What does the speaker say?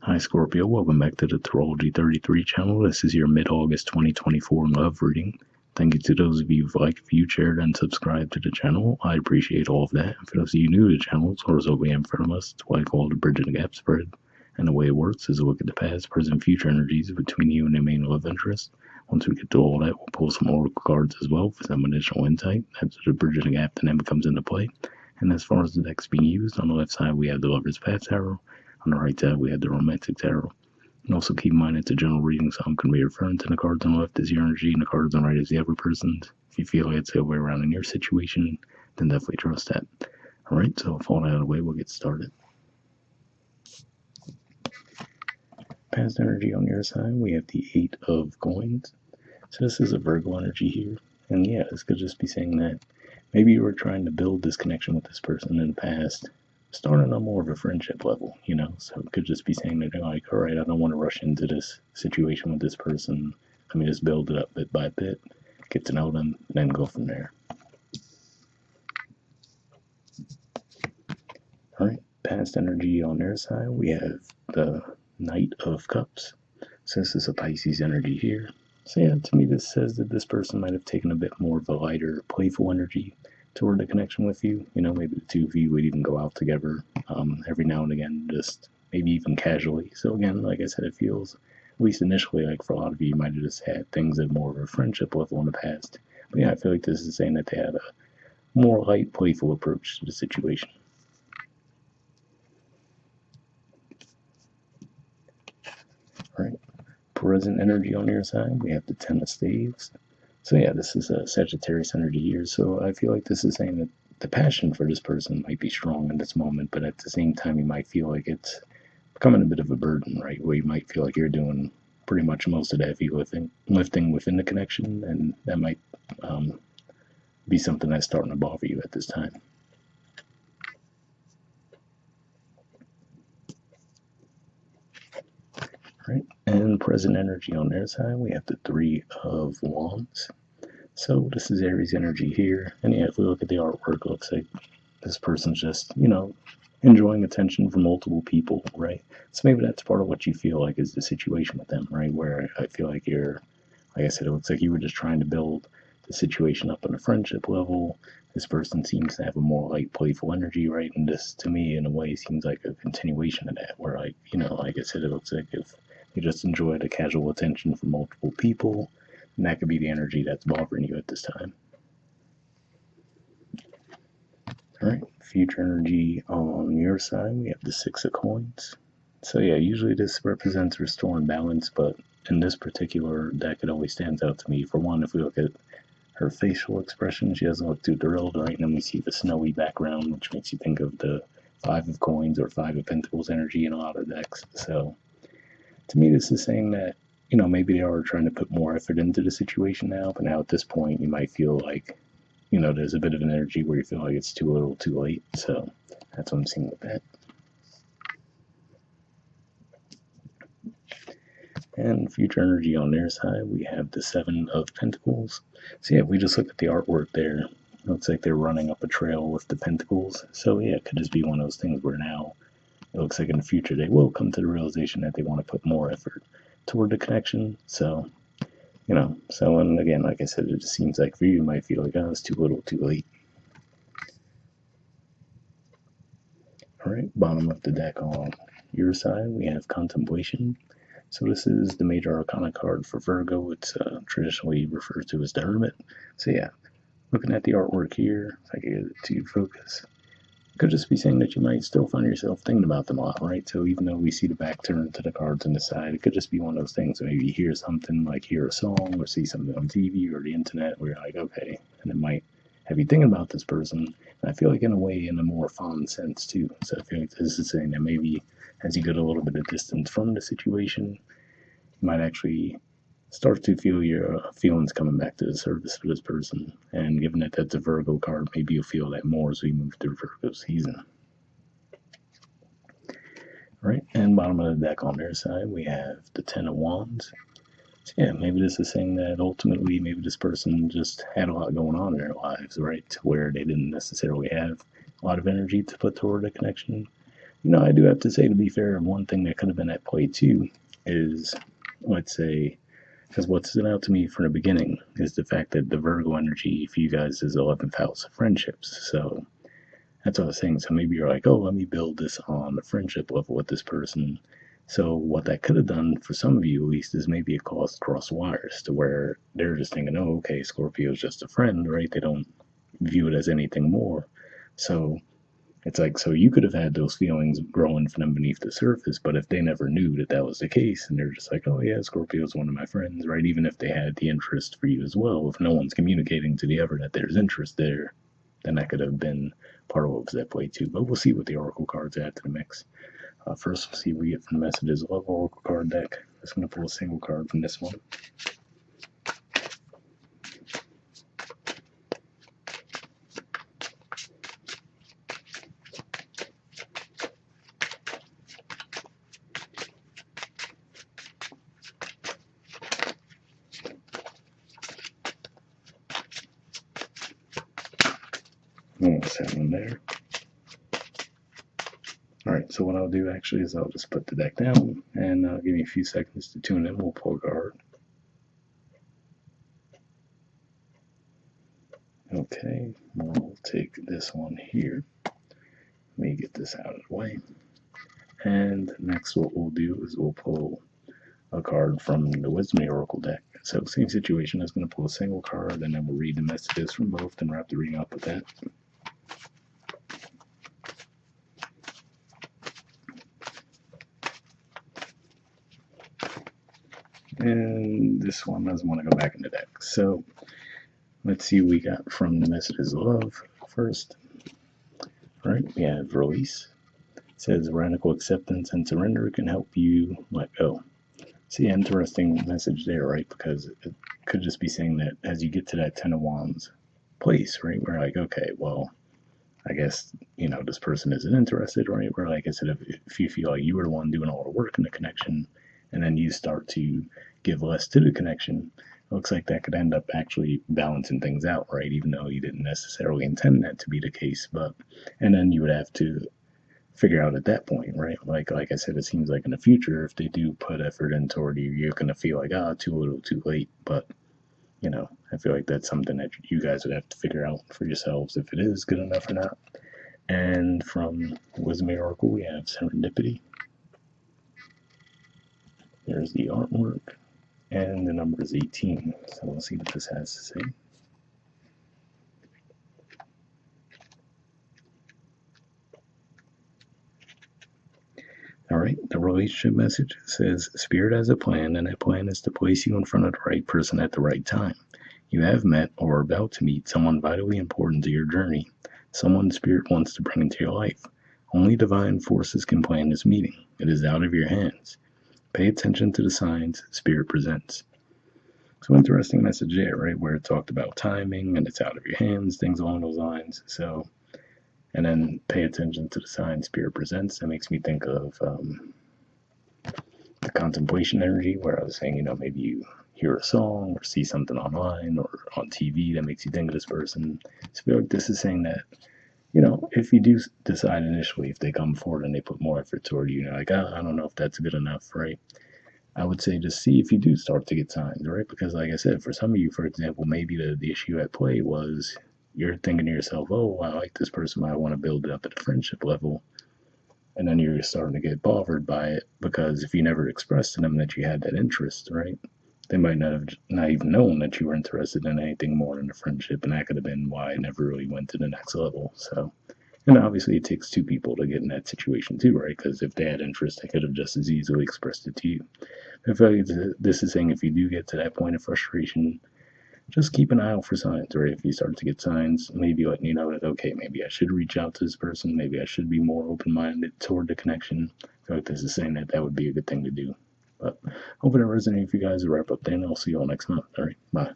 Hi Scorpio, welcome back to the Astrology 33 channel. This is your mid-August 2024 love reading. Thank you to those of you who've liked, viewed, shared, and subscribed to the channel. I appreciate all of that. For those of you new to the channel, it's horizontal we in front of us. It's what I call the bridge and the gap spread. And the way it works is a look at the past, present, future energies between you and your main love interest. Once we get through all that, we'll pull some oracle cards as well for some additional insight. That's the bridge and the gap that then comes into play. And as far as the decks being used, on the left side we have the Lover's Path Tarot. On the right side we have the Romantic Tarot. And also keep in mind it's a general reading, so I'm going to be referring to the cards on the left as your energy and the cards on the right as the other person's. If you feel like it's the other way around in your situation, then definitely trust that. Alright, so with all that out of the way, we'll get started. Past energy on your side, we have the Eight of Coins. So this is a Virgo energy here. And yeah, this could just be saying that maybe you were trying to build this connection with this person in the past, starting on more of a friendship level, so it could just be saying that you're like, all right, I don't want to rush into this situation with this person. Let me just build it up bit by bit, get to know them, and then go from there. All right, past energy on their side, we have the Knight of Cups. So this is a Pisces energy here. So yeah, to me this says that this person might have taken a bit more of a lighter, playful energy toward the connection with you. Maybe the two of you would even go out together every now and again, just maybe even casually. So again, like I said, it feels, at least initially, like for a lot of you, you might have just had things at more of a friendship level in the past. But yeah, I feel like this is saying that they had a more light, playful approach to the situation. All right, present energy on your side, we have the Ten of Staves. So yeah, this is a Sagittarius energy here. So I feel like this is saying that the passion for this person might be strong in this moment, but at the same time, you might feel like it's becoming a bit of a burden, right? Where you might feel like you're doing pretty much most of the heavy lifting within the connection, and that might be something that's starting to bother you at this time. Right, and present energy on their side, we have the Three of Wands. So this is Aries energy here, and yeah, if we look at the artwork, it looks like this person's just, enjoying attention from multiple people, right? So maybe that's part of what you feel like is the situation with them, right? Where I feel like like I said, it looks like you were just trying to build the situation up on a friendship level. This person seems to have a more light, playful energy, right? And this, to me, in a way, seems like a continuation of that, where, like, like I said, it looks like if you just enjoy the casual attention from multiple people, and that could be the energy that's bothering you at this time. All right, future energy on your side, we have the Six of Coins. So yeah, usually this represents restoring balance, but in this particular deck, it always stands out to me. For one, if we look at her facial expression, she doesn't look too thrilled, right? And then we see the snowy background, which makes you think of the Five of Coins or Five of Pentacles energy in a lot of decks. So to me, this is saying that, maybe they are trying to put more effort into the situation now, but now at this point, you might feel like, there's a bit of an energy where you feel like it's too little too late. So that's what I'm seeing with that. And future energy on their side, we have the Seven of Pentacles. So yeah, if we just look at the artwork there, it looks like they're running up a trail with the pentacles. So yeah, it could just be one of those things where now it looks like in the future they will come to the realization that they want to put more effort toward the connection. So, and again, like I said, it just seems like for you, you might feel like, oh, it's too little too late. All right, bottom of the deck on your side, we have Contemplation. So this is the major arcana card for Virgo. It's traditionally referred to as the Hermit. So yeah, looking at the artwork here, if I can get it to focus, it could just be saying that you might still find yourself thinking about them a lot, right? So even though we see the back turned to the cards on the side, it could just be one of those things. Maybe you hear something, like hear a song or see something on TV or the internet where you're like, okay, and it might have you thinking about this person. And I feel like in a way, in a more fond sense too. So I feel like this is saying that maybe as you get a little bit of distance from the situation, you might actually start to feel your feelings coming back to the surface for this person. And given that that's a Virgo card, maybe you'll feel that more as we move through Virgo season. Right, and bottom of the deck on their side, we have the Ten of Wands. So yeah, maybe this is saying that ultimately maybe this person just had a lot going on in their lives, right, to where they didn't necessarily have a lot of energy to put toward a connection. I do have to say, to be fair, one thing that could have been at play too is, let's say, because what stood out to me from the beginning is the fact that the Virgo energy for you guys is 11th house of friendships. So that's what I was saying. So maybe you're like, oh, let me build this on the friendship level with this person. So what that could have done for some of you at least is maybe it caused cross wires to where they're just thinking, oh, okay, Scorpio's just a friend, right? They don't view it as anything more. So it's like, so you could have had those feelings growing from them beneath the surface, but if they never knew that that was the case, and they're just like, oh yeah, Scorpio's one of my friends, right? Even if they had the interest for you as well, if no one's communicating to the other that there's interest there, then that could have been part of what was at play too. But we'll see what the Oracle cards add to the mix. First, we'll see what we get from the messages. Love Oracle card deck. I'm just going to pull a single card from this one. Almost have one there. Alright, so what I'll do actually is I'll just put the deck down and give me a few seconds to tune in. We'll pull a card. Okay, we'll take this one here. Let me get this out of the way. And next what we'll do is we'll pull a card from the Wisdom Oracle deck. So same situation, I was going to pull a single card and then we'll read the messages from both and wrap the reading up with that. And this one doesn't want to go back in the deck. So let's see what we got from the messages of love first. All right, we have release. It says radical acceptance and surrender can help you let go. See, interesting message there, right? Because it could just be saying that as you get to that Ten of Wands place, right? We're like, okay, well, I guess, this person isn't interested, right? Where, like I said, if you feel like you were the one doing all the work in the connection, and then you start to give less to the connection, it looks like that could end up actually balancing things out, right? Even though you didn't necessarily intend that to be the case, and then you would have to figure out at that point, right? Like I said, it seems like in the future, if they do put effort in toward you, you're gonna feel like, too little, too late. But I feel like that's something that you guys would have to figure out for yourselves if it is good enough or not. And from Wisdom Oracle, we have serendipity. There's the artwork, and the number is 18. So we'll see what this has to say. All right, the relationship message says Spirit has a plan, and that plan is to place you in front of the right person at the right time. You have met or are about to meet someone vitally important to your journey, someone Spirit wants to bring into your life. Only divine forces can plan this meeting. It is out of your hands. Pay attention to the signs Spirit presents. So interesting message there, right? Where it talked about timing and it's out of your hands, things along those lines. So, and then pay attention to the signs Spirit presents. That makes me think of the contemplation energy, where I was saying, maybe you hear a song or see something online or on TV that makes you think of this person. So I feel like this is saying that, if you do decide initially, if they come forward and they put more effort toward you, like, I don't know if that's good enough, right? I would say just see if you do start to get signs, right? Because like I said, for some of you, for example, maybe the issue at play was you're thinking to yourself, oh, I like this person, I want to build it up at the friendship level. And then you're starting to get bothered by it because if you never expressed to them that you had that interest, right? They might not even known that you were interested in anything more than a friendship, and that could have been why it never really went to the next level. So, and obviously it takes two people to get in that situation too, right? Because if they had interest, they could have just as easily expressed it to you. I feel like this is saying if you do get to that point of frustration, just keep an eye out for signs, right? If you start to get signs, maybe letting you know that, okay, maybe I should reach out to this person, maybe I should be more open-minded toward the connection. I feel like this is saying that that would be a good thing to do. But hope it resonated with you guys. I'll wrap up then. I'll see you all next month. All right, bye.